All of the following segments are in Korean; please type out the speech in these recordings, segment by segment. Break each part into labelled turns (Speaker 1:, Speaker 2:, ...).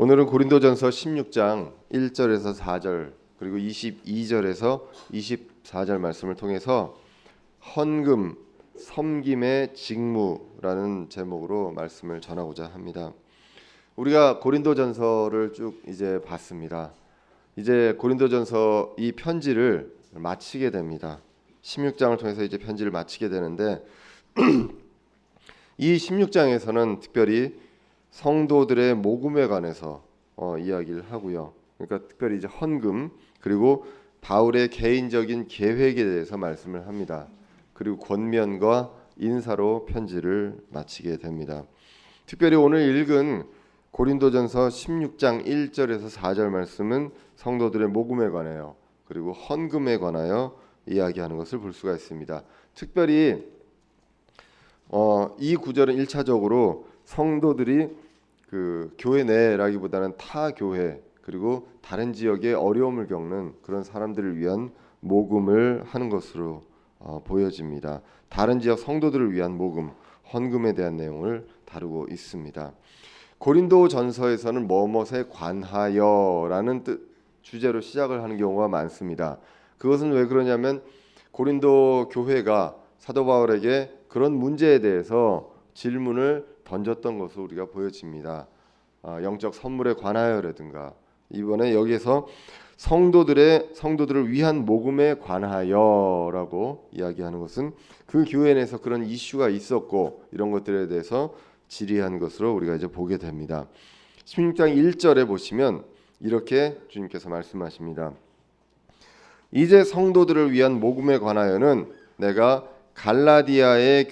Speaker 1: 오늘은 고린도전서 16장 1절에서 4절 그리고 22절에서 24절 말씀을 통해서 헌금, 섬김의 직무라는 제목으로 말씀을 전하고자 합니다. 우리가 고린도전서를 쭉 이제 봤습니다. 이제 고린도전서 이 편지를 마치게 됩니다. 16장을 통해서 이제 편지를 마치게 되는데 이 16장에서는 특별히 성도들의 모금에 관해서 이야기를 하고요. 그러니까 특별히 이제 헌금 그리고 바울의 개인적인 계획에 대해서 말씀을 합니다. 그리고 권면과 인사로 편지를 마치게 됩니다. 특별히 오늘 읽은 고린도전서 16장 1절에서 4절 말씀은 성도들의 모금에 관하여 그리고 헌금에 관하여 이야기하는 것을 볼 수가 있습니다. 특별히 이 구절은 1차적으로 성도들이 그 교회 내라기보다는 타 교회 그리고 다른 지역에 어려움을 겪는 그런 사람들을 위한 모금을 하는 것으로 보여집니다. 다른 지역 성도들을 위한 모금, 헌금에 대한 내용을 다루고 있습니다. 고린도전서에서는 뭐뭇에 관하여라는 주제로 시작을 하는 경우가 많습니다. 그것은 왜 그러냐면 고린도 교회가 사도 바울에게 그런 문제에 대해서 질문을 던졌던 것으로 우리가 보여집니다. 영적 선물에 관하여라든가 이번에 여기에서 성도들을 위한 모금에 관하여라고 이야기하는 것은 그 교회 내에서 그런 이슈가 있었고 이런 것들에 대해서 질의한 것으로 우리가 이제 보게 됩니다. 16장 1절에 보시면 이렇게 주님께서 말씀하십니다. 이제 성도들을 위한 모금에 관하여는 내가 갈라디아의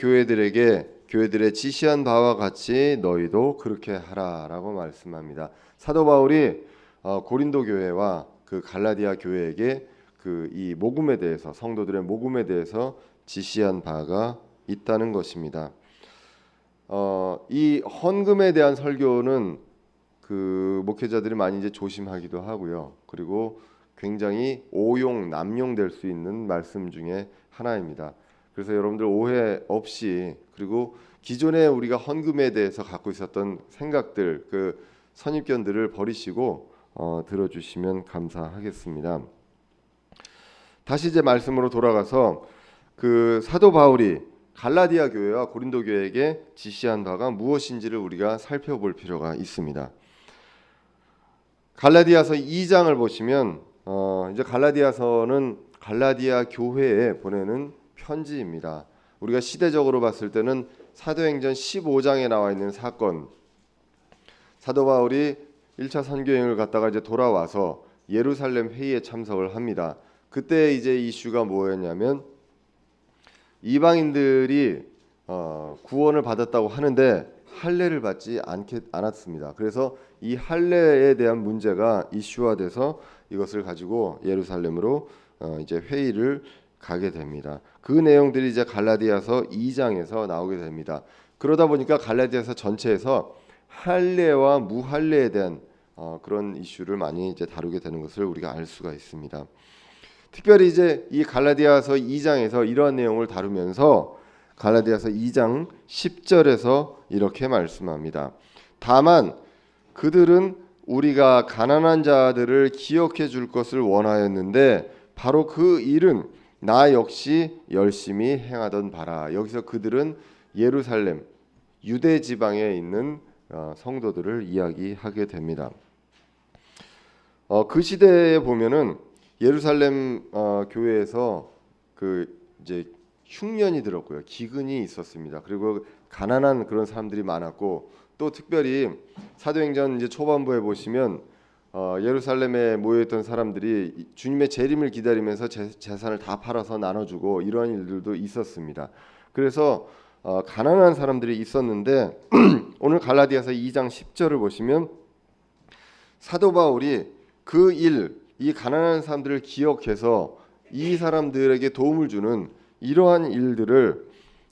Speaker 1: 교회들의 지시한 바와 같이 너희도 그렇게 하라라고 말씀합니다. 사도 바울이 고린도 교회와 그 갈라디아 교회에게 그 이 모금에 대해서 성도들의 모금에 대해서 지시한 바가 있다는 것입니다. 이 헌금에 대한 설교는 그 목회자들이 많이 이제 조심하기도 하고요. 그리고 굉장히 오용 남용될 수 있는 말씀 중에 하나입니다. 그래서 여러분들 오해 없이 그리고 기존에 우리가 헌금에 대해서 갖고 있었던 생각들 그 선입견들을 버리시고 들어주시면 감사하겠습니다. 다시 이제 말씀으로 돌아가서 그 사도 바울이 갈라디아 교회와 고린도 교회에게 지시한 바가 무엇인지를 우리가 살펴볼 필요가 있습니다. 갈라디아서 2장을 보시면 이제 갈라디아서는 갈라디아 교회에 보내는 편지입니다. 우리가 시대적으로 봤을 때는 사도행전 15장에 나와 있는 사건, 사도 바울이 1차 선교 여행을 갔다가 이제 돌아와서 예루살렘 회의에 참석을 합니다. 그때 이제 이슈가 뭐였냐면 이방인들이 구원을 받았다고 하는데 할례를 받지 않았습니다. 그래서 이 할례에 대한 문제가 이슈화돼서 이것을 가지고 예루살렘으로 이제 회의를 가게 됩니다. 그 내용들이 이제 갈라디아서 2장에서 나오게 됩니다. 그러다 보니까 갈라디아서 전체에서 할례와 무할례에 대한 그런 이슈를 많이 이제 다루게 되는 것을 우리가 알 수가 있습니다. 특별히 이제 이 갈라디아서 2장에서 이러한 내용을 다루면서 갈라디아서 2장 10절에서 이렇게 말씀합니다. 다만 그들은 우리가 가난한 자들을 기억해 줄 것을 원하였는데 바로 그 일은 나 역시 열심히 행하던 바라. 여기서 그들은 예루살렘 유대 지방에 있는 성도들을 이야기하게 됩니다. 그 시대에 보면은 예루살렘 교회에서 그 이제 흉년이 들었고요, 기근이 있었습니다. 그리고 가난한 그런 사람들이 많았고 또 특별히 사도행전 이제 초반부에 보시면 예루살렘에 모여있던 사람들이 주님의 재림을 기다리면서 재산을 다 팔아서 나눠주고 이러한 일들도 있었습니다. 그래서 가난한 사람들이 있었는데 오늘 갈라디아서 2장 10절을 보시면 사도 바울이 그 이 가난한 사람들을 기억해서 이 사람들에게 도움을 주는 이러한 일들을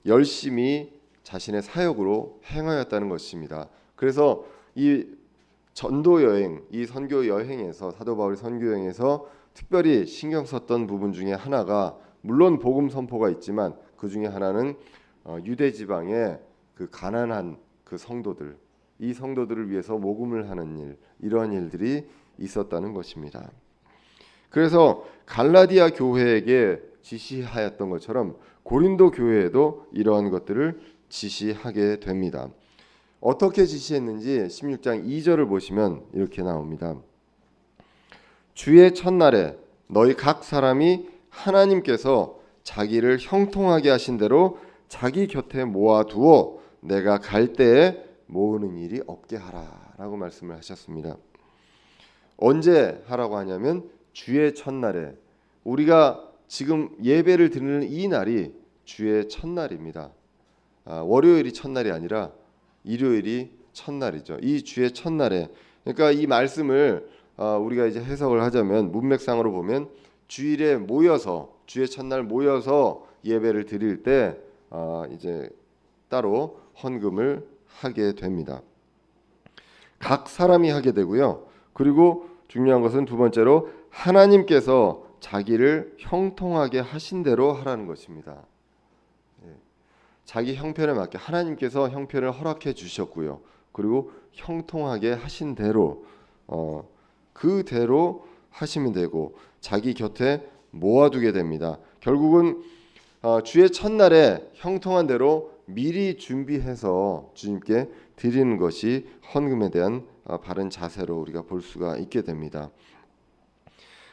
Speaker 1: 열심히 자신의 사역으로 행하였다는 것입니다. 그래서 이 전도 여행, 이 선교 여행에서 사도 바울의 선교 여행에서 특별히 신경 썼던 부분 중에 하나가 물론 복음 선포가 있지만 그 중에 하나는 유대 지방의 그 가난한 그 성도들 이 성도들을 위해서 모금을 하는 일, 이러한 일들이 있었다는 것입니다. 그래서 갈라디아 교회에게 지시하였던 것처럼 고린도 교회에도 이러한 것들을 지시하게 됩니다. 어떻게 지시했는지 16장 2절을 보시면 이렇게 나옵니다. 주의 첫날에 너희 각 사람이 하나님께서 자기를 형통하게 하신 대로 자기 곁에 모아두어 내가 갈 때에 모으는 일이 없게 하라라고 말씀을 하셨습니다. 언제 하라고 하냐면 주의 첫날에, 우리가 지금 예배를 드리는 이 날이 주의 첫날입니다. 월요일이 첫날이 아니라 일요일이 첫날이죠. 이 주의 첫날에, 그러니까 이 말씀을 우리가 이제 해석을 하자면 문맥상으로 보면 주일에 모여서, 주의 첫날 모여서 예배를 드릴 때 이제 따로 헌금을 하게 됩니다. 각 사람이 하게 되고요. 그리고 중요한 것은 두 번째로 하나님께서 자기를 형통하게 하신 대로 하라는 것입니다. 자기 형편에 맞게 하나님께서 형편을 허락해 주셨고요. 그리고 형통하게 하신 대로 그대로 하시면 되고 자기 곁에 모아두게 됩니다. 결국은 주의 첫날에 형통한 대로 미리 준비해서 주님께 드리는 것이 헌금에 대한 바른 자세로 우리가 볼 수가 있게 됩니다.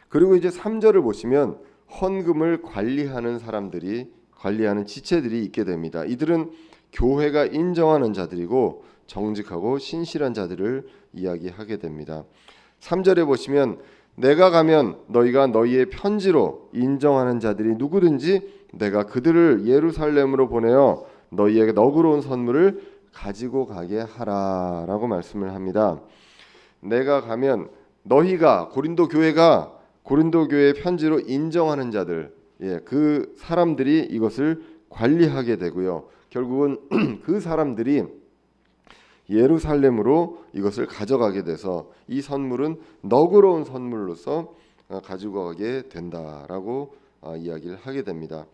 Speaker 1: 그리고 이제 3절을 보시면 헌금을 관리하는 사람들이, 관리하는 지체들이 있게 됩니다. 이들은 교회가 인정하는 자들이고 정직하고 신실한 자들을 이야기하게 됩니다. 3절에 보시면 내가 가면 너희가 너희의 편지로 인정하는 자들이 누구든지 내가 그들을 예루살렘으로 보내어 너희에게 너그러운 선물을 가지고 가게 하라라고 말씀을 합니다. 내가 가면 너희가, 고린도 교회가 고린도 교회의 편지로 인정하는 자들, 그 사람들이 이것을 관리하게 되고요. 결국은 그 사람들이 예루살렘으로 이것을 가져가게 돼서 이 선물은 너그러운 선물로서 가지고 가게 된다라고 이야기를 하게 됩니다.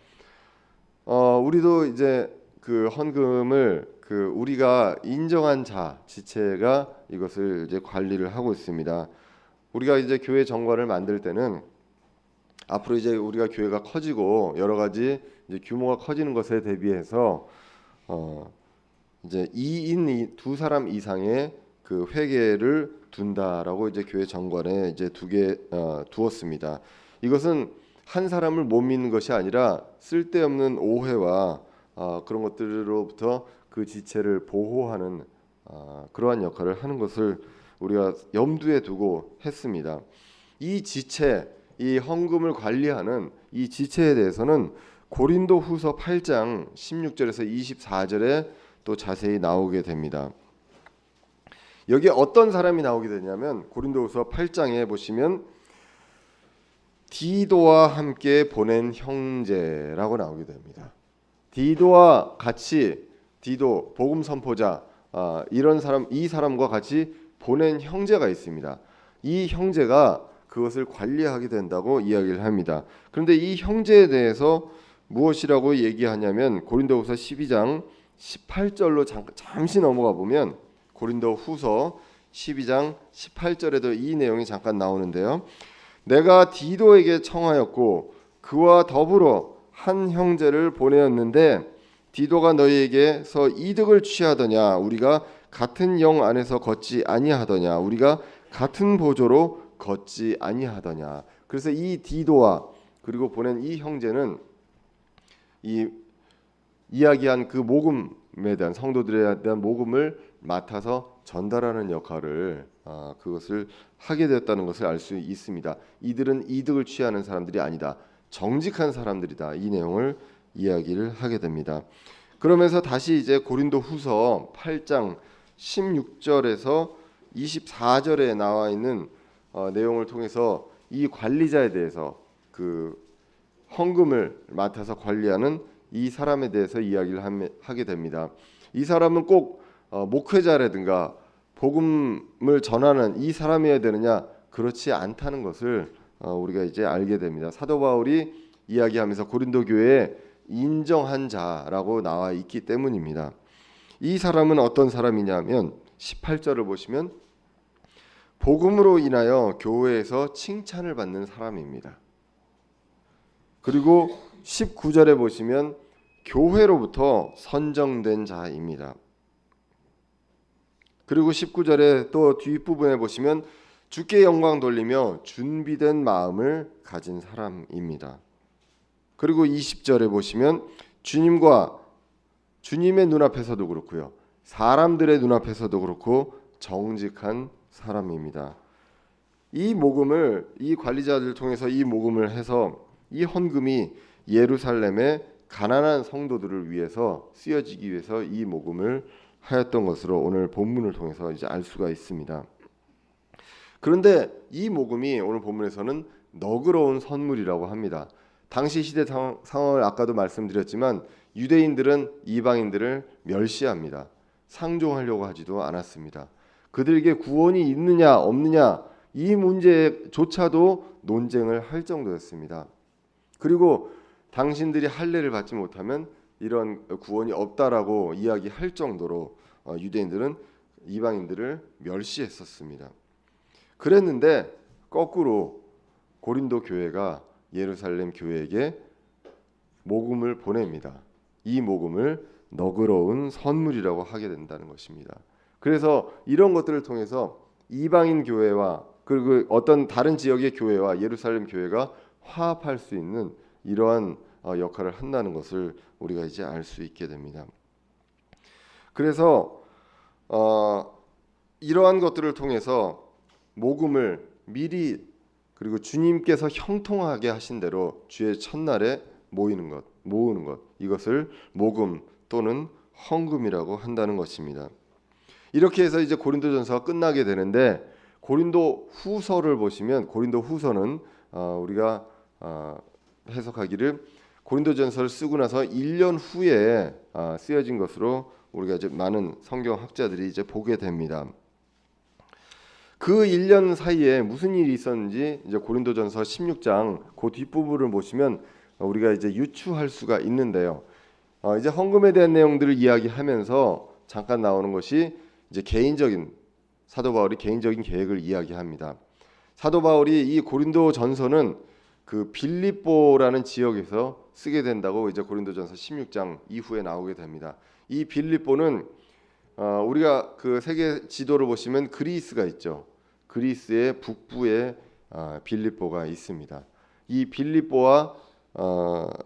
Speaker 1: 우리도 이제 그 헌금을 우리가 인정한 자 지체가 이것을 이제 관리를 하고 있습니다. 우리가 이제 교회 정관을 만들 때는 앞으로 이제 우리가 교회가 커지고 여러 가지 이제 규모가 커지는 것에 대비해서 이제 2인 두 사람 이상의 그 회계를 둔다라고 이제 교회 정관에 이제 두었습니다. 이것은 한 사람을 못 믿는 것이 아니라 쓸데없는 오해와 그런 것들로부터 그 지체를 보호하는 그러한 역할을 하는 것을 우리가 염두에 두고 했습니다. 이 지체, 이 헌금을 관리하는 이 지체에 대해서는 고린도후서 8장 16절에서 24절에 또 자세히 나오게 됩니다. 여기 어떤 사람이 나오게 되냐면 고린도후서 8장에 보시면 디도와 함께 보낸 형제라고 나오게 됩니다. 디도와 같이, 디도 복음 선포자, 이런 사람, 이 사람과 같이 보낸 형제가 있습니다. 이 형제가 그것을 관리하게 된다고 이야기를 합니다. 그런데 이 형제에 대해서 무엇이라고 얘기하냐면 고린도후서 12장 18절로 잠시 넘어가 보면 고린도후서 12장 18절에도 이 내용이 잠깐 나오는데요. 내가 디도에게 청하였고 그와 더불어 한 형제를 보내었는데 디도가 너희에게서 이득을 취하더냐, 우리가 같은 영 안에서 걷지 아니하더냐, 우리가 같은 보조로 걷지 아니하더냐. 그래서 이 디도와 그리고 보낸 이 형제는 이 이야기한 그 모금에 대한, 성도들에 대한 모금을 맡아서 전달하는 역할을 그것을 하게 되었다는 것을 알 수 있습니다. 이들은 이득을 취하는 사람들이 아니다, 정직한 사람들이다, 이 내용을 이야기를 하게 됩니다. 그러면서 다시 이제 고린도후서 8장 16절에서 24절에 나와 있는 내용을 통해서 이 관리자에 대해서, 그 헌금을 맡아서 관리하는 이 사람에 대해서 이야기를 하게 됩니다. 이 사람은 꼭 목회자라든가 복음을 전하는 이 사람이어야 되느냐, 그렇지 않다는 것을 우리가 이제 알게 됩니다. 사도 바울이 이야기하면서 고린도 교회에 인정한 자라고 나와 있기 때문입니다. 이 사람은 어떤 사람이냐면 18절을 보시면 복음으로 인하여 교회에서 칭찬을 받는 사람입니다. 그리고 19절에 보시면 교회로부터 선정된 자입니다. 그리고 19절에 또 뒷부분에 보시면 주께 영광 돌리며 준비된 마음을 가진 사람입니다. 그리고 20절에 보시면 주님과 주님의 눈앞에서도 그렇고요, 사람들의 눈앞에서도 그렇고 정직한 사람입니다. 이 모금을, 이 관리자들을 통해서 이 모금을 해서 이 헌금이 예루살렘의 가난한 성도들을 위해서 쓰여지기 위해서 이 모금을 하였던 것으로 오늘 본문을 통해서 이제 알 수가 있습니다. 그런데 이 모금이 오늘 본문에서는 너그러운 선물이라고 합니다. 당시 시대 상황을 아까도 말씀드렸지만 유대인들은 이방인들을 멸시합니다. 상종하려고 하지도 않았습니다. 그들에게 구원이 있느냐 없느냐 이 문제조차도 논쟁을 할 정도였습니다. 그리고 당신들이 할례를 받지 못하면 이런 구원이 없다라고 이야기할 정도로 유대인들은 이방인들을 멸시했었습니다. 그랬는데 거꾸로 고린도 교회가 예루살렘 교회에게 모금을 보냅니다. 이 모금을 너그러운 선물이라고 하게 된다는 것입니다. 그래서 이런 것들을 통해서 이방인 교회와 그리고 어떤 다른 지역의 교회와 예루살렘 교회가 화합할 수 있는 이러한 역할을 한다는 것을 우리가 이제 알 수 있게 됩니다. 그래서 이러한 것들을 통해서 모금을 미리 그리고 주님께서 형통하게 하신 대로 주의 첫날에 모으는 것 이것을 모금 또는 헌금이라고 한다는 것입니다. 이렇게 해서 이제 고린도전서가 끝나게 되는데 고린도 후서를 보시면 고린도 후서는 우리가 해석하기를 고린도전서를 쓰고 나서 1년 후에 쓰여진 것으로 우리가 이제 많은 성경학자들이 이제 보게 됩니다. 그 1년 사이에 무슨 일이 있었는지 이제 고린도전서 16장 그 뒷부분을 보시면 우리가 이제 유추할 수가 있는데요. 이제 헌금에 대한 내용들을 이야기하면서 잠깐 나오는 것이 이제 사도 바울이 개인적인 계획을 이야기합니다. 사도 바울이 이 고린도전서는 그 빌립보라는 지역에서 쓰게 된다고 이제 고린도전서 16장 이후에 나오게 됩니다. 이 빌립보는 우리가 그 세계 지도를 보시면 그리스가 있죠. 그리스의 북부에 빌립보가 있습니다. 이 빌립보와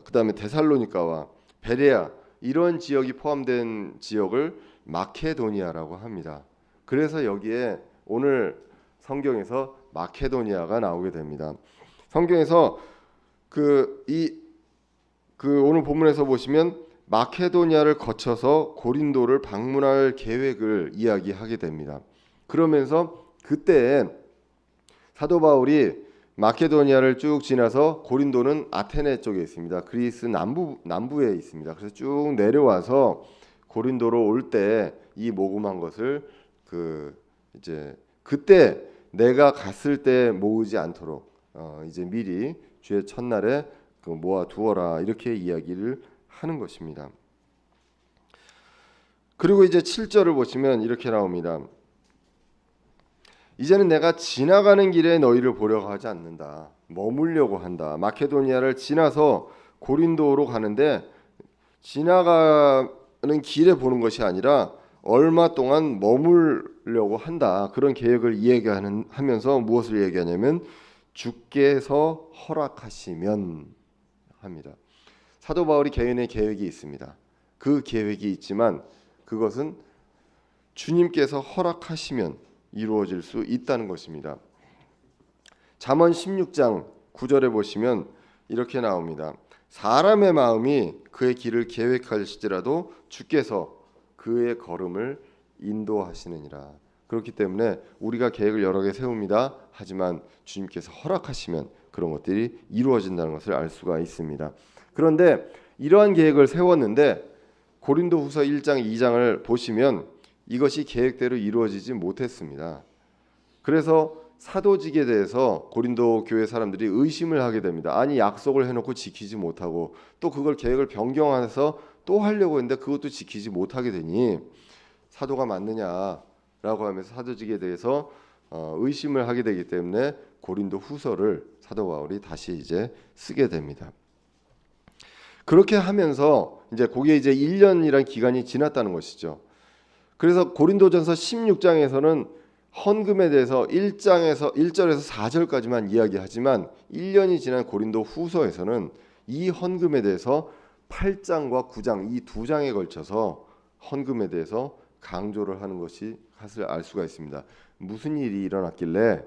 Speaker 1: 그다음에 데살로니가와 베레아 이런 지역이 포함된 지역을 마케도니아라고 합니다. 그래서 여기에 오늘 성경에서 마케도니아가 나오게 됩니다. 성경에서 오늘 본문에서 보시면 마케도니아를 거쳐서 고린도를 방문할 계획을 이야기하게 됩니다. 그러면서 그때 사도 바울이 마케도니아를 쭉 지나서 고린도는 아테네 쪽에 있습니다. 그리스 남부에 있습니다. 그래서 쭉 내려와서 고린도로 올 때 이 모금한 것을 그때 내가 갔을 때 모으지 않도록 이제 미리 주의 첫날에 모아 두어라 이렇게 이야기를 하는 것입니다. 그리고 이제 7절을 보시면 이렇게 나옵니다. 이제는 내가 지나가는 길에 너희를 보려고 하지 않는다. 머물려고 한다. 마케도니아를 지나서 고린도로 가는데 지나가는 길에 보는 것이 아니라 얼마 동안 머물려고 한다. 그런 계획을 이야기하면서 무엇을 얘기하냐면 주께서 허락하시면 합니다. 사도 바울이 개인의 계획이 있습니다. 그 계획이 있지만 그것은 주님께서 허락하시면 이루어질 수 있다는 것입니다. 잠언 16장 9절에 보시면 이렇게 나옵니다. 사람의 마음이 그의 길을 계획할지라도 주께서 그의 걸음을 인도하시느니라. 그렇기 때문에 우리가 계획을 여러 개 세웁니다. 하지만 주님께서 허락하시면 그런 것들이 이루어진다는 것을 알 수가 있습니다. 그런데 이러한 계획을 세웠는데 고린도후서 1장 2장을 보시면 이것이 계획대로 이루어지지 못했습니다. 그래서 사도직에 대해서 고린도 교회 사람들이 의심을 하게 됩니다. 아니 약속을 해놓고 지키지 못하고 또 그걸 계획을 변경해서 또 하려고 했는데 그것도 지키지 못하게 되니 사도가 맞느냐 라고 하면서 사도직에 대해서 의심을 하게 되기 때문에 고린도 후서를 사도 바울이 다시 이제 쓰게 됩니다. 그렇게 하면서 이제 그게 이제 1년이란 기간이 지났다는 것이죠. 그래서 고린도전서 16장에서는 헌금에 대해서 1절에서 4절까지만 이야기하지만 1년이 지난 고린도 후서에서는 이 헌금에 대해서 8장과 9장 이 두 장에 걸쳐서 헌금에 대해서 강조를 하는 것을 알 수가 있습니다. 무슨 일이 일어났길래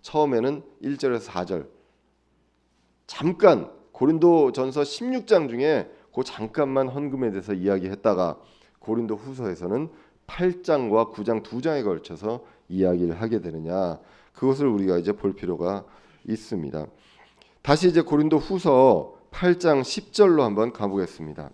Speaker 1: 처음에는 1절에서 4절 잠깐 고린도전서 16장 중에 그 잠깐만 헌금에 대해서 이야기했다가 고린도 후서에서는 8장과 9장 두 장에 걸쳐서 이야기를 하게 되느냐, 그것을 우리가 이제 볼 필요가 있습니다. 다시 이제 고린도 후서 8장 10절로 한번 가보겠습니다.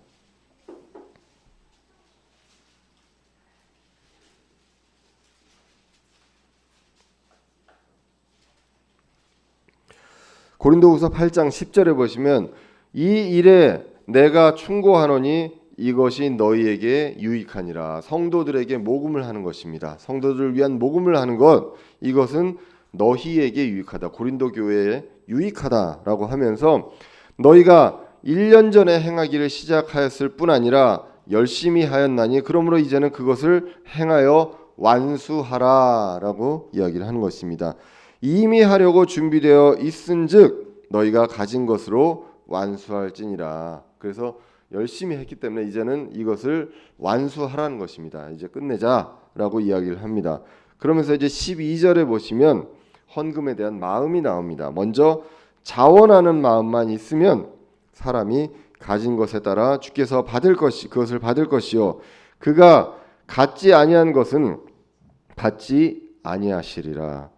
Speaker 1: 고린도후서 8장 10절에 보시면 이 일에 내가 충고하노니 이것이 너희에게 유익하니라. 성도들에게 모금을 하는 것입니다. 성도들을 위한 모금을 하는 것, 이것은 너희에게 유익하다. 고린도 교회에 유익하다라고 하면서 너희가 1년 전에 행하기를 시작하였을 뿐 아니라 열심히 하였나니 그러므로 이제는 그것을 행하여 완수하라라고 이야기를 하는 것입니다. 이미 하려고 준비되어 있은즉 너희가 가진 것으로 완수할지니라. 그래서 열심히 했기 때문에 이제는 이것을 완수하라는 것입니다. 이제 끝내자라고 이야기를 합니다. 그러면서 이제 12절에 보시면 헌금에 대한 마음이 나옵니다. 먼저 자원하는 마음만 있으면 사람이 가진 것에 따라 주께서 그것을 받을 것이요 그가 갖지 아니한 것은 받지 아니하시리라.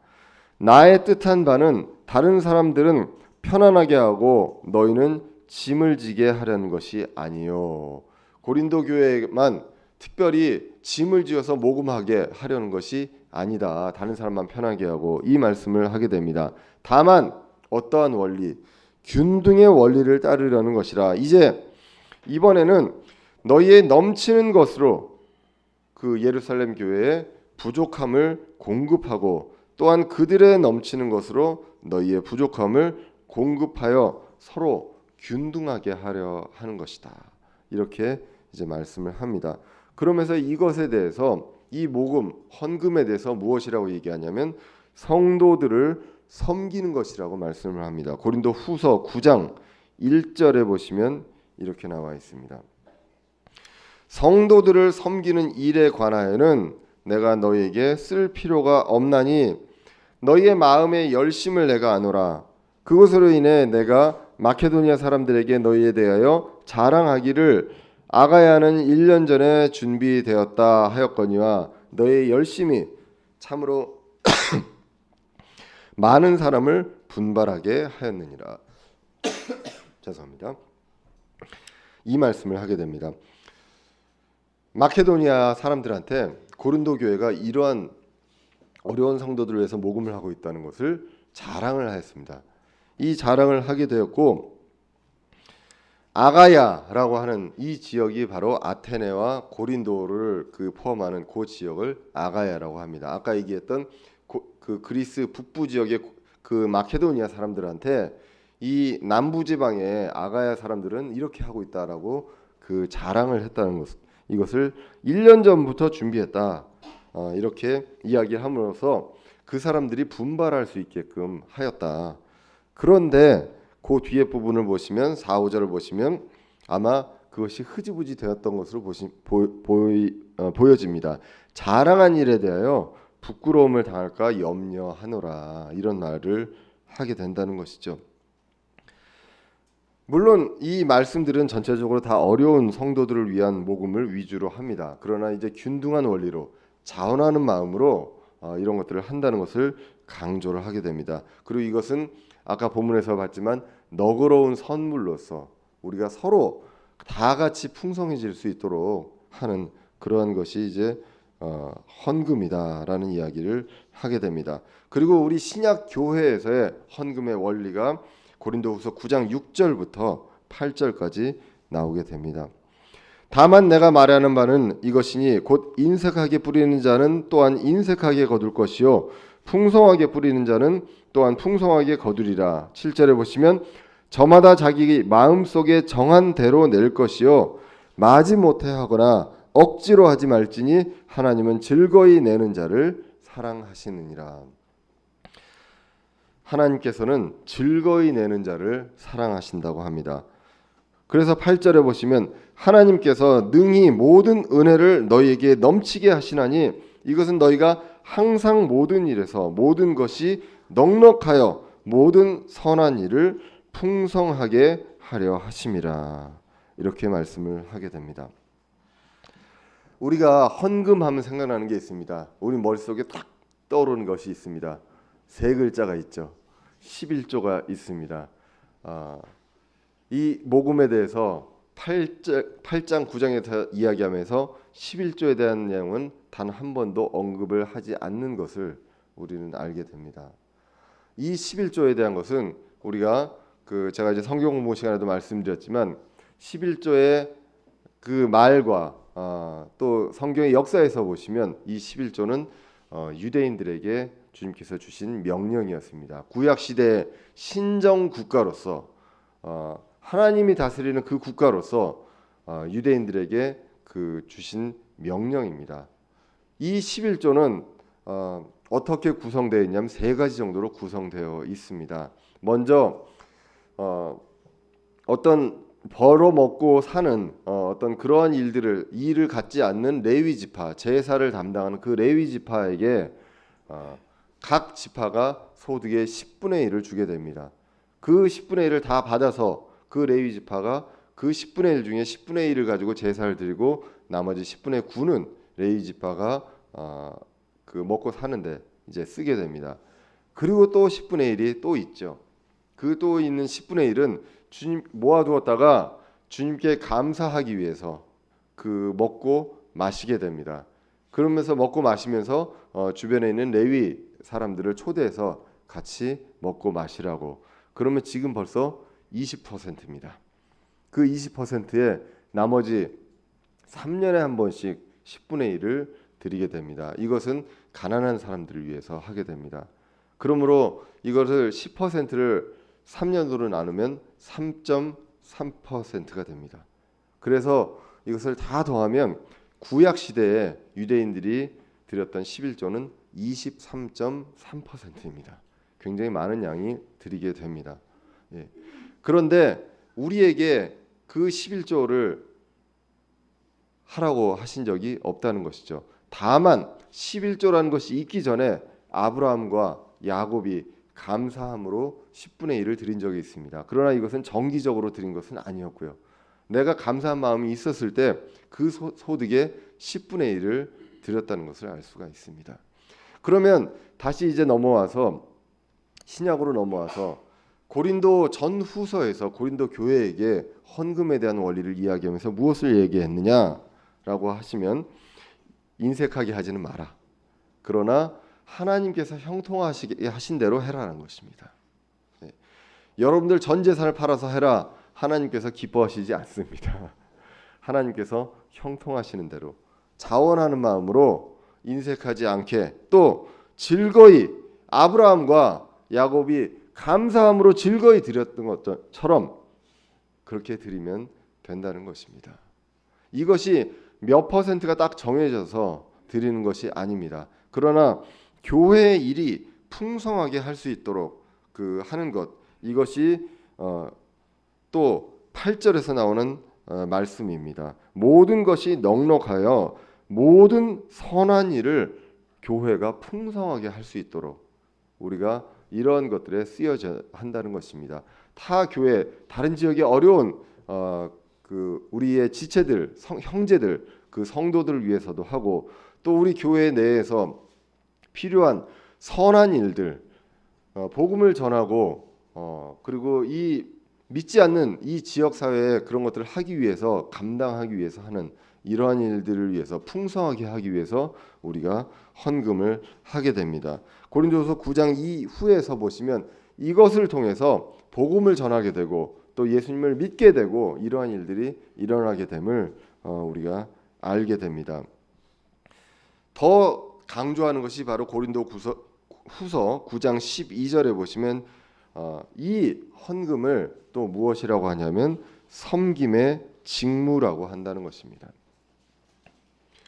Speaker 1: 나의 뜻한 바는 다른 사람들은 편안하게 하고 너희는 짐을 지게 하려는 것이 아니요. 고린도 교회만 특별히 짐을 지어서 모금하게 하려는 것이 아니다. 다른 사람만 편하게 하고 이 말씀을 하게 됩니다. 다만 어떠한 원리, 균등의 원리를 따르려는 것이라. 이제 이번에는 너희의 넘치는 것으로 그 예루살렘 교회의 부족함을 공급하고 또한 그들의 넘치는 것으로 너희의 부족함을 공급하여 서로 균등하게 하려 하는 것이다. 이렇게 이제 말씀을 합니다. 그러면서 이것에 대해서 이 모금, 헌금에 대해서 무엇이라고 얘기하냐면 성도들을 섬기는 것이라고 말씀을 합니다. 고린도 후서 9장 1절에 보시면 이렇게 나와 있습니다. 성도들을 섬기는 일에 관하여는 내가 너희에게 쓸 필요가 없나니 너희의 마음의 열심을 내가 아노라. 그것으로 인해 내가 마케도니아 사람들에게 너희에 대하여 자랑하기를 아가야는 1년 전에 준비되었다 하였거니와 너희의 열심이 참으로 많은 사람을 분발하게 하였느니라. 죄송합니다. 이 말씀을 하게 됩니다. 마케도니아 사람들한테 고린도 교회가 이러한 어려운 성도들을 위해서 모금을 하고 있다는 것을 자랑을 하였습니다. 이 자랑을 하게 되었고 아가야라고 하는 이 지역이 바로 아테네와 고린도를 포함하는 그 지역을 아가야라고 합니다. 아까 얘기했던 그 그리스 북부 지역의 그 마케도니아 사람들한테 이 남부 지방의 아가야 사람들은 이렇게 하고 있다라고 그 자랑을 했다는 것, 이것을 1년 전부터 준비했다. 이렇게 이야기함으로써 그 사람들이 분발할 수 있게끔 하였다. 그런데 그 뒤에 부분을 보시면 4, 5절을 보시면 아마 그것이 흐지부지 되었던 것으로 보여집니다. 자랑한 일에 대하여 부끄러움을 당할까 염려하노라. 이런 말을 하게 된다는 것이죠. 물론 이 말씀들은 전체적으로 다 어려운 성도들을 위한 모금을 위주로 합니다. 그러나 이제 균등한 원리로 자원하는 마음으로 이런 것들을 한다는 것을 강조를 하게 됩니다. 그리고 이것은 아까 본문에서 봤지만 너그러운 선물로서 우리가 서로 다 같이 풍성해질 수 있도록 하는 그러한 것이 이제 헌금이다라는 이야기를 하게 됩니다. 그리고 우리 신약 교회에서의 헌금의 원리가 고린도후서 9장 6절부터 8절까지 나오게 됩니다. 다만 내가 말하는 바는 이것이니 곧 인색하게 뿌리는 자는 또한 인색하게 거둘 것이요 풍성하게 뿌리는 자는 또한 풍성하게 거두리라. 7절에 보시면 저마다 자기 마음속에 정한 대로 낼 것이요 마지 못해 하거나 억지로 하지 말지니 하나님은 즐거이 내는 자를 사랑하시느니라. 하나님께서는 즐거이 내는 자를 사랑하신다고 합니다. 그래서 8절에 보시면 하나님께서 능히 모든 은혜를 너희에게 넘치게 하시나니 이것은 너희가 항상 모든 일에서 모든 것이 넉넉하여 모든 선한 일을 풍성하게 하려 하심이라. 이렇게 말씀을 하게 됩니다. 우리가 헌금하면 생각나는 게 있습니다. 우리 머릿속에 딱 떠오르는 것이 있습니다. 세 글자가 있죠. 11조가 있습니다. 이 모금에 대해서 8장 9장에서 이야기하면서 11조에 대한 내용은 단 한 번도 언급을 하지 않는 것을 우리는 알게 됩니다. 이 11조에 대한 것은 우리가 제가 이제 성경 공부 시간에도 말씀드렸지만 11조의 그 말과 또 성경의 역사에서 보시면 이 11조는 유대인들에게 주님께서 주신 명령이었습니다. 구약 시대의 신정 국가로서 하나님이 다스리는 그 국가로서 유대인들에게 주신 명령입니다. 이 11조는 어떻게 구성되어 있냐면 세 가지 정도로 구성되어 있습니다. 먼저 어떤 벌어먹고 사는 어떤 그러한 일을 갖지 않는 레위 지파, 제사를 담당하는 그 레위 지파에게 각 지파가 소득의 10분의 1을 주게 됩니다. 그 10분의 1을 다 받아서 그 레위 지파가 그 10분의 1 중에 10분의 1을 가지고 제사를 드리고 나머지 10분의 9는 레위 지파가 먹고 사는데 이제 쓰게 됩니다. 그리고 또 10분의 1이 또 있죠. 그 또 있는 10분의 1은 주님 모아두었다가 주님께 감사하기 위해서 먹고 마시게 됩니다. 그러면서 먹고 마시면서 주변에 있는 레위 사람들을 초대해서 같이 먹고 마시라고. 그러면 지금 벌써 20%입니다. 그 20%에 나머지 3년에 한 번씩 10분의 1을 드리게 됩니다. 이것은 가난한 사람들을 위해서 하게 됩니다. 그러므로 이것을 10%를 3년으로 나누면 3.3%가 됩니다. 그래서 이것을 다 더하면 구약 시대에 유대인들이 드렸던 11조는 23.3%입니다. 굉장히 많은 양이 드리게 됩니다. 예. 그런데 우리에게 그 11조를 하라고 하신 적이 없다는 것이죠. 다만 11조라는 것이 있기 전에 아브라함과 야곱이 감사함으로 10분의 1을 드린 적이 있습니다. 그러나 이것은 정기적으로 드린 것은 아니었고요. 내가 감사한 마음이 있었을 때 그 소득의 10분의 1을 드렸다는 것을 알 수가 있습니다. 그러면 다시 이제 신약으로 넘어와서 고린도 전후서에서 고린도 교회에게 헌금에 대한 원리를 이야기하면서 무엇을 얘기했느냐라고 하시면 인색하게 하지는 마라. 그러나 하나님께서 형통하시게 하신 대로 해라는 것입니다. 네. 여러분들 전 재산을 팔아서 해라. 하나님께서 기뻐하시지 않습니다. 하나님께서 형통하시는 대로 자원하는 마음으로 인색하지 않게 또 즐거이 아브라함과 야곱이 감사함으로 즐거이 드렸던 것처럼 그렇게 드리면 된다는 것입니다. 이것이 몇 퍼센트가 딱 정해져서 드리는 것이 아닙니다. 그러나 교회의 일이 풍성하게 할 수 있도록 하는 것, 이것이 또 8절에서 나오는 말씀입니다. 모든 것이 넉넉하여 모든 선한 일을 교회가 풍성하게 할 수 있도록 우리가 이런 것들에 쓰여져 한다는 것입니다. 타 교회, 다른 지역의 어려운 우리의 지체들, 형제들, 그 성도들을 위해서도 하고 또 우리 교회 내에서 필요한 선한 일들, 복음을 전하고 그리고 이 믿지 않는 이 지역 사회에 그런 것들을 하기 위해서 감당하기 위해서 하는 이러한 일들을 위해서 풍성하게 하기 위해서 우리가 헌금을 하게 됩니다. 고린도후서 9장 이후에서 보시면 이것을 통해서 복음을 전하게 되고 또 예수님을 믿게 되고 이러한 일들이 일어나게 됨을 우리가 알게 됩니다. 더 강조하는 것이 바로 고린도후서 9장 12절에 보시면 이 헌금을 또 무엇이라고 하냐면 섬김의 직무라고 한다는 것입니다.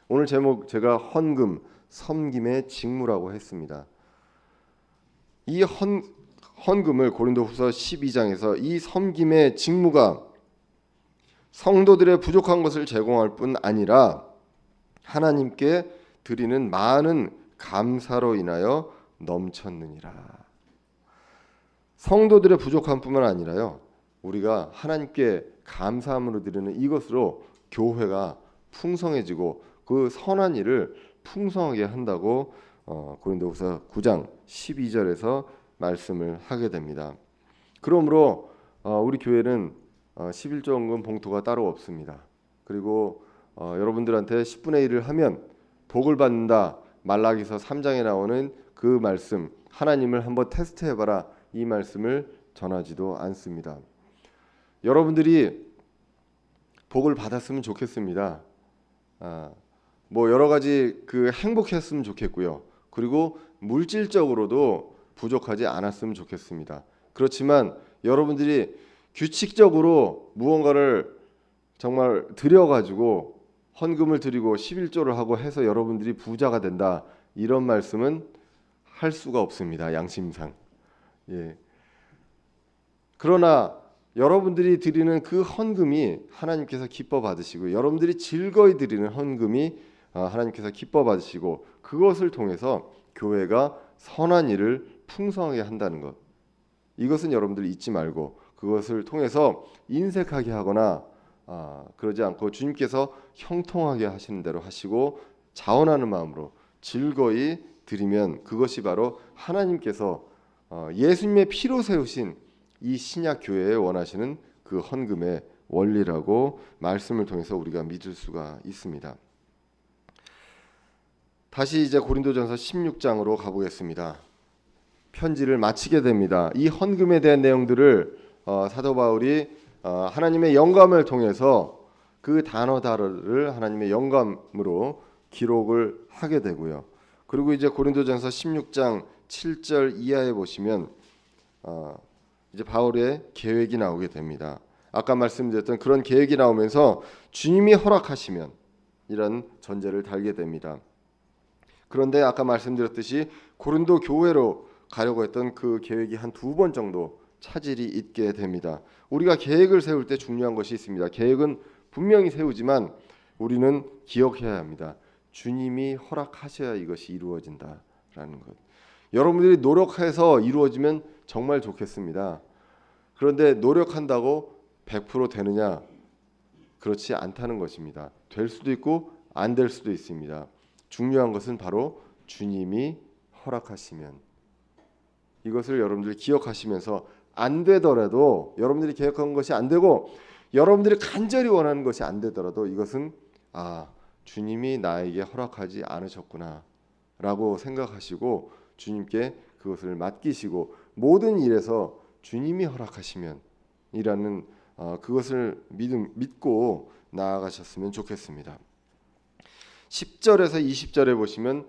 Speaker 1: 오늘 제목 제가 헌금, 섬김의 직무라고 했습니다. 이 헌금을 고린도후서 12장에서 이 섬김의 직무가 성도들의 부족한 것을 제공할 뿐 아니라 하나님께 드리는 많은 감사로 인하여 넘쳤느니라. 성도들의 부족한 뿐만 아니라요, 우리가 하나님께 감사함으로 드리는 이것으로 교회가 풍성해지고 그 선한 일을 풍성하게 한다고 고린도후서 9장 12절에서 말씀을 하게 됩니다. 그러므로 우리 교회는 11조헌금 봉투가 따로 없습니다. 그리고 여러분들한테 10분의 1을 하면 복을 받는다, 말라기서 3장에 나오는 그 말씀, 하나님을 한번 테스트해봐라, 이 말씀을 전하지도 않습니다. 여러분들이 복을 받았으면 좋겠습니다. 뭐 여러 가지 행복했으면 좋겠고요. 그리고 물질적으로도 부족하지 않았으면 좋겠습니다. 그렇지만 여러분들이 규칙적으로 무언가를 정말 드려가지고 헌금을 드리고 11조를 하고 해서 여러분들이 부자가 된다, 이런 말씀은 할 수가 없습니다. 양심상. 예. 그러나 여러분들이 드리는 그 헌금이 하나님께서 기뻐 받으시고, 여러분들이 즐거이 드리는 헌금이 하나님께서 기뻐 받으시고, 그것을 통해서 교회가 선한 일을 풍성하게 한다는 것, 이것은 여러분들 잊지 말고 그것을 통해서 인색하게 하거나 그러지 않고 주님께서 형통하게 하시는 대로 하시고 자원하는 마음으로 즐거이 드리면 그것이 바로 하나님께서 예수님의 피로 세우신 이 신약 교회에 원하시는 그 헌금의 원리라고 말씀을 통해서 우리가 믿을 수가 있습니다. 다시 이제 고린도전서 16장으로 가보겠습니다. 편지를 마치게 됩니다. 이 헌금에 대한 내용들을 사도 바울이 하나님의 영감을 통해서 그 단어를 하나님의 영감으로 기록을 하게 되고요. 그리고 이제 고린도전서 16장 7절 이하에 보시면 이제 바울의 계획이 나오게 됩니다. 아까 말씀드렸던 그런 계획이 나오면서 주님이 허락하시면 이런 전제를 달게 됩니다. 그런데 아까 말씀드렸듯이 고린도 교회로 가려고 했던 그 계획이 한 2번 정도 차질이 있게 됩니다. 우리가 계획을 세울 때 중요한 것이 있습니다. 계획은 분명히 세우지만 우리는 기억해야 합니다. 주님이 허락하셔야 이것이 이루어진다라는 것. 여러분들이 노력해서 이루어지면 정말 좋겠습니다. 그런데 노력한다고 100% 되느냐? 그렇지 않다는 것입니다. 될 수도 있고 안 될 수도 있습니다. 중요한 것은 바로 주님이 허락하시면, 이것을 여러분들이 기억하시면서 안 되더라도, 여러분들이 계획한 것이 안 되고 여러분들이 간절히 원하는 것이 안 되더라도 이것은 주님이 나에게 허락하지 않으셨구나 라고 생각하시고 주님께 그것을 맡기시고 모든 일에서 주님이 허락하시면 이라는 그것을 믿고 나아가셨으면 좋겠습니다. 10절에서 20절에 보시면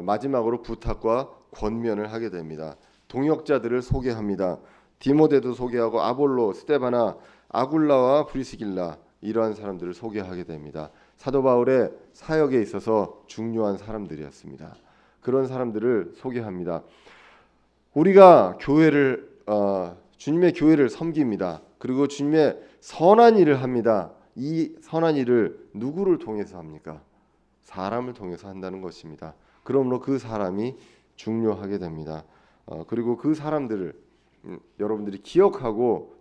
Speaker 1: 마지막으로 부탁과 권면을 하게 됩니다. 동역자들을 소개합니다. 디모데도 소개하고 아볼로, 스데바나, 아굴라와 브리스길라, 이러한 사람들을 소개하게 됩니다. 사도 바울의 사역에 있어서 중요한 사람들이었습니다. 그런 사람들을 소개합니다. 우리가 교회를 주님의 교회를 섬깁니다. 그리고 주님의 선한 일을 합니다. 이 선한 일을 누구를 통해서 합니까? 사람을 통해서 한다는 것입니다. 그러므로 그 사람이 중요하게 됩니다. 그리고 그 사람들을 여러분들이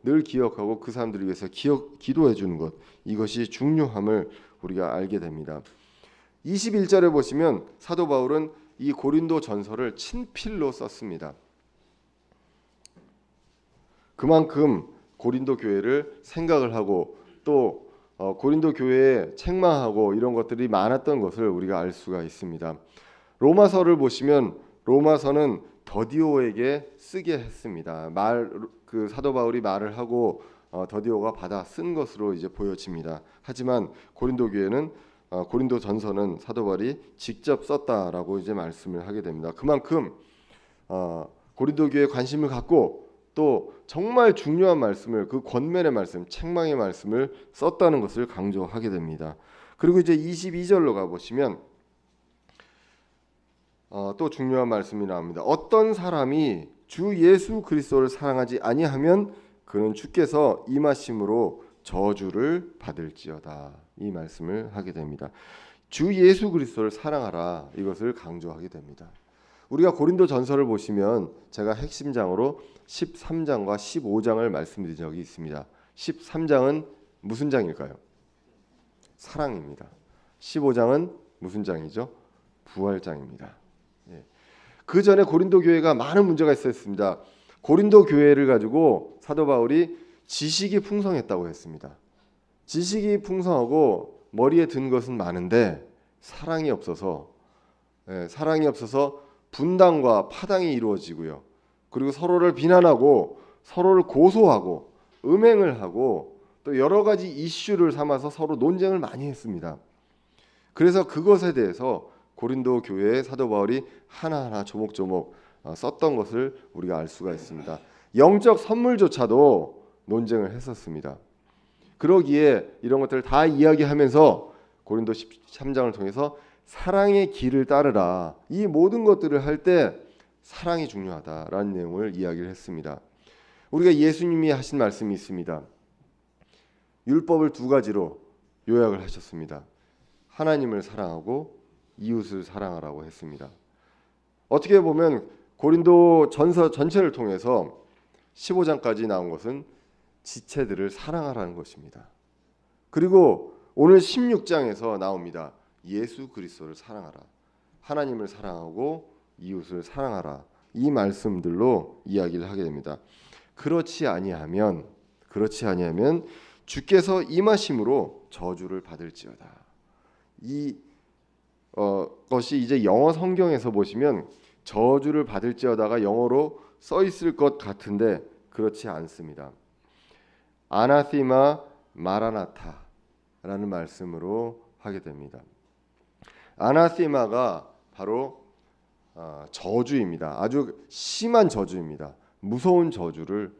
Speaker 1: 늘 기억하고 그 사람들을 위해서 기도해 주는 것, 이것이 중요함을 우리가 알게 됩니다. 21절에 보시면 사도 바울은 이 고린도 전서를 친필로 썼습니다. 그만큼 고린도 교회를 생각을 하고 또 고린도 교회에 책망하고 이런 것들이 많았던 것을 우리가 알 수가 있습니다. 로마서를 보시면 로마서는 더디오에게 쓰게 했습니다. 그 사도 바울이 말을 하고 더디오가 받아 쓴 것으로 이제 보여집니다. 하지만 고린도 교회는 고린도 전서는 사도 바울이 직접 썼다라고 이제 말씀을 하게 됩니다. 그만큼 고린도 교회에 관심을 갖고 또 정말 중요한 말씀을, 그 권면의 말씀, 책망의 말씀을 썼다는 것을 강조하게 됩니다. 그리고 이제 22절로 가보시면 또 중요한 말씀이 나옵니다. 어떤 사람이 주 예수 그리스도를 사랑하지 아니하면 그는 주께서 임하심으로 저주를 받을지어다. 이 말씀을 하게 됩니다. 주 예수 그리스도를 사랑하라, 이것을 강조하게 됩니다. 우리가 고린도 전서를 보시면 제가 핵심장으로 13장과 15장을 말씀드린 적이 있습니다. 13장은 무슨 장일까요? 사랑입니다. 15장은 무슨 장이죠? 부활장입니다. 그 전에 고린도 교회가 많은 문제가 있었습니다. 고린도 교회를 가지고 사도 바울이 지식이 풍성했다고 했습니다. 지식이 풍성하고 머리에 든 것은 많은데 사랑이 없어서 분당과 파당이 이루어지고요. 그리고 서로를 비난하고 서로를 고소하고 음행을 하고 또 여러 가지 이슈를 삼아서 서로 논쟁을 많이 했습니다. 그래서 그것에 대해서 고린도 교회의 사도 바울이 하나하나 조목조목 썼던 것을 우리가 알 수가 있습니다. 영적 선물조차도 논쟁을 했었습니다. 그러기에 이런 것들을 다 이야기하면서 고린도 13장을 통해서 사랑의 길을 따르라, 이 모든 것들을 할 때 사랑이 중요하다라는 내용을 이야기를 했습니다. 우리가 예수님이 하신 말씀이 있습니다. 율법을 두 가지로 요약을 하셨습니다. 하나님을 사랑하고 이웃을 사랑하라고 했습니다. 어떻게 보면 고린도 전서 전체를 통해서 15장까지 나온 것은 지체들을 사랑하라는 것입니다. 그리고 오늘 16장에서 나옵니다. 예수 그리스도를 사랑하라, 하나님을 사랑하고 이웃을 사랑하라, 이 말씀들로 이야기를 하게 됩니다. 그렇지 아니하면 주께서 임하심으로 저주를 받을지어다. 이 것이 이제 영어 성경에서 보시면 저주를 받을지어다가 영어로 써 있을 것 같은데 그렇지 않습니다. 아나시마 마라나타라는 말씀으로 하게 됩니다. 아나시마가 바로 저주입니다. 아주 심한 저주입니다. 무서운 저주를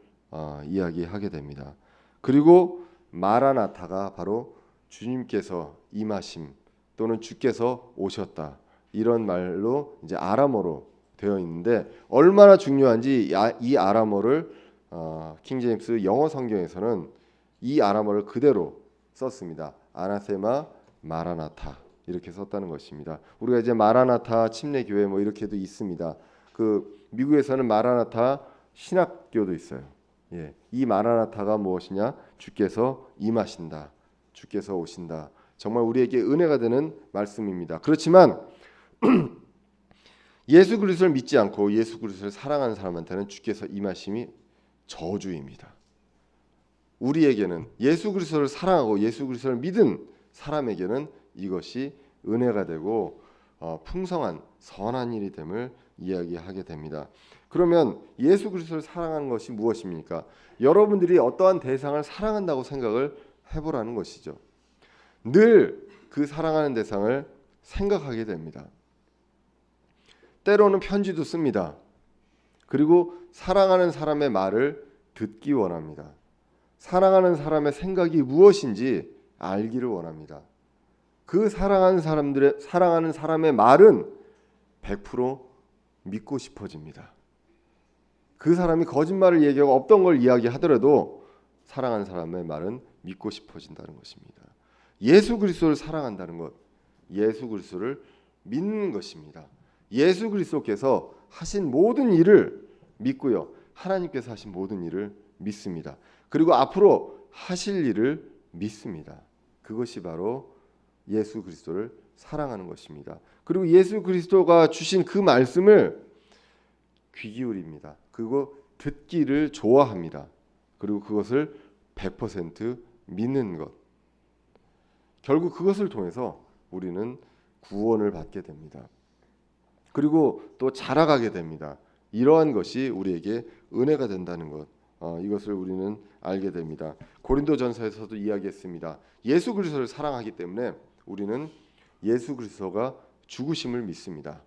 Speaker 1: 이야기하게 됩니다. 그리고 마라나타가 바로 주님께서 임하심 또는 주께서 오셨다, 이런 말로 이제 아람어로 되어 있는데 얼마나 중요한지 이 아람어를 킹제임스 영어 성경에서는 이 아람어를 그대로 썼습니다. 아나세마 마라나타 이렇게 썼다는 것입니다. 우리가 이제 마라나타 침례교회 뭐 이렇게도 있습니다. 그 미국에서는 마라나타 신학교도 있어요. 이 마라나타가 무엇이냐? 주께서 임하신다, 주께서 오신다. 정말 우리에게 은혜가 되는 말씀입니다. 그렇지만 예수 그리스도를 믿지 않고 예수 그리스도를 사랑하는 사람한테는 주께서 임하심이 저주입니다. 우리에게는 예수 그리스도를 사랑하고 예수 그리스도를 믿은 사람에게는 이것이 은혜가 되고 풍성한 선한 일이 됨을 이야기하게 됩니다. 그러면 예수 그리스도를 사랑하는 것이 무엇입니까? 여러분들이 어떠한 대상을 사랑한다고 생각을 해보라는 것이죠. 늘 그 사랑하는 대상을 생각하게 됩니다. 때로는 편지도 씁니다. 그리고 사랑하는 사람의 말을 듣기 원합니다. 사랑하는 사람의 생각이 무엇인지 알기를 원합니다. 그 사랑하는 사람의 말은 100% 믿고 싶어집니다. 그 사람이 거짓말을 얘기하고 없던 걸 이야기하더라도 사랑하는 사람의 말은 믿고 싶어진다는 것입니다. 예수 그리스도를 사랑한다는 것, 예수 그리스도를 믿는 것입니다. 예수 그리스도께서 하신 모든 일을 믿고요, 하나님께서 하신 모든 일을 믿습니다. 그리고 앞으로 하실 일을 믿습니다. 그것이 바로 예수 그리스도를 사랑하는 것입니다. 그리고 예수 그리스도가 주신 그 말씀을 귀 기울입니다. 그리고 듣기를 좋아합니다. 그리고 그것을 100% 믿는 것. 결국 그것을 통해서 우리는 구원을 받게 됩니다. 그리고 또 자라가게 됩니다. 이러한 것이 우리에게 은혜가 된다는 것, 이것을 우리는 알게 됩니다. 고린도전서에서도 이야기했습니다. 예수 그리스도를 사랑하기 때문에 우리는 예수 그리스도가 죽으심을 믿습니다.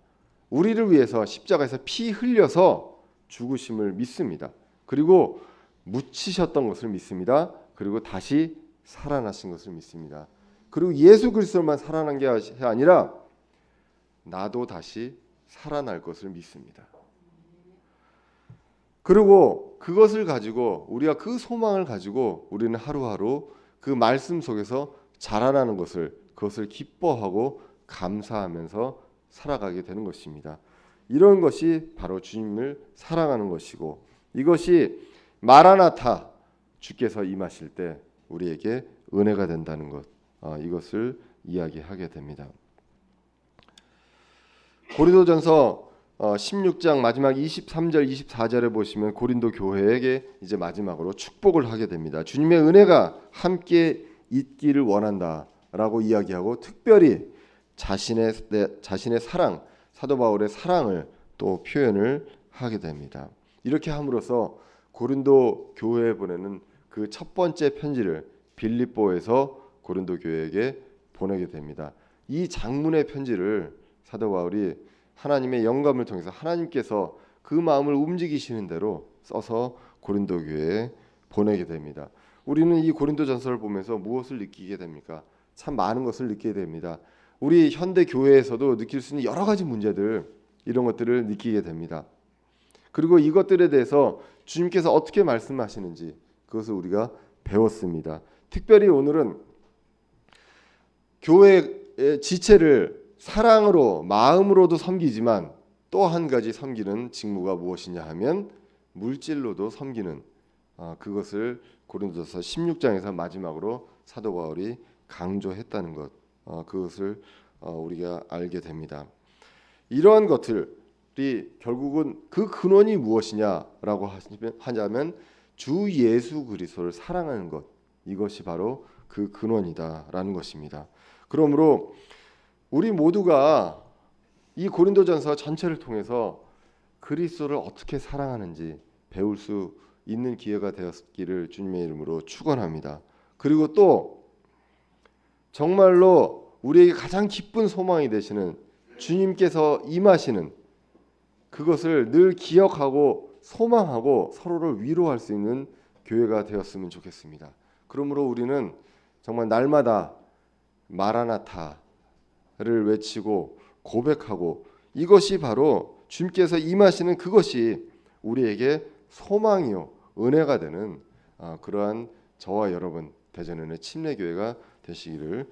Speaker 1: 우리를 위해서 십자가에서 피 흘려서 죽으심을 믿습니다. 그리고 묻히셨던 것을 믿습니다. 그리고 다시 살아나신 것을 믿습니다. 그리고 예수 그리스도만 살아난 게 아니라 나도 다시 살아날 것을 믿습니다. 그리고 그것을 가지고 우리가 그 소망을 가지고 우리는 하루하루 그 말씀 속에서 자라나는 그것을 기뻐하고 감사하면서 살아가게 되는 것입니다. 이런 것이 바로 주님을 사랑하는 것이고, 이것이 마라나타, 주께서 임하실 때 우리에게 은혜가 된다는 것, 이것을 이야기하게 됩니다. 고린도전서 16장 마지막 23절 24절에 보시면 고린도 교회에게 이제 마지막으로 축복을 하게 됩니다. 주님의 은혜가 함께 있기를 원한다라고 이야기하고, 특별히 자신의 사랑, 사도 바울의 사랑을 또 표현을 하게 됩니다. 이렇게 함으로써 고린도 교회에 보내는 그 첫 번째 편지를 빌립보에서 고린도 교회에게 보내게 됩니다. 이 장문의 편지를 사도 바울이 하나님의 영감을 통해서 하나님께서 그 마음을 움직이시는 대로 써서 고린도 교회에 보내게 됩니다. 우리는 이 고린도전서를 보면서 무엇을 느끼게 됩니까? 참 많은 것을 느끼게 됩니다. 우리 현대 교회에서도 느낄 수 있는 여러 가지 문제들, 이런 것들을 느끼게 됩니다. 그리고 이것들에 대해서 주님께서 어떻게 말씀하시는지 그것을 우리가 배웠습니다. 특별히 오늘은 교회의 지체를 사랑으로, 마음으로도 섬기지만 또 한 가지 섬기는 직무가 무엇이냐 하면 물질로도 섬기는, 그것을 고린도서 16장에서 마지막으로 사도 바울이 강조했다는 것, 그것을 우리가 알게 됩니다. 이러한 것들이 결국은 그 근원이 무엇이냐라고 하자면 주 예수 그리스도를 사랑하는 것, 이것이 바로 그 근원이다라는 것입니다. 그러므로 우리 모두가 이 고린도전서 전체를 통해서 그리스도를 어떻게 사랑하는지 배울 수 있는 기회가 되었기를 주님의 이름으로 축원합니다. 그리고 또 정말로 우리에게 가장 기쁜 소망이 되시는 주님께서 임하시는 그것을 늘 기억하고 소망하고 서로를 위로할 수 있는 교회가 되었으면 좋겠습니다. 그러므로 우리는 정말 날마다 마라나타를 외치고 고백하고, 이것이 바로 주님께서 임하시는 그것이 우리에게 소망이요 은혜가 되는 그러한 저와 여러분 대전은혜 침례교회가 되시기를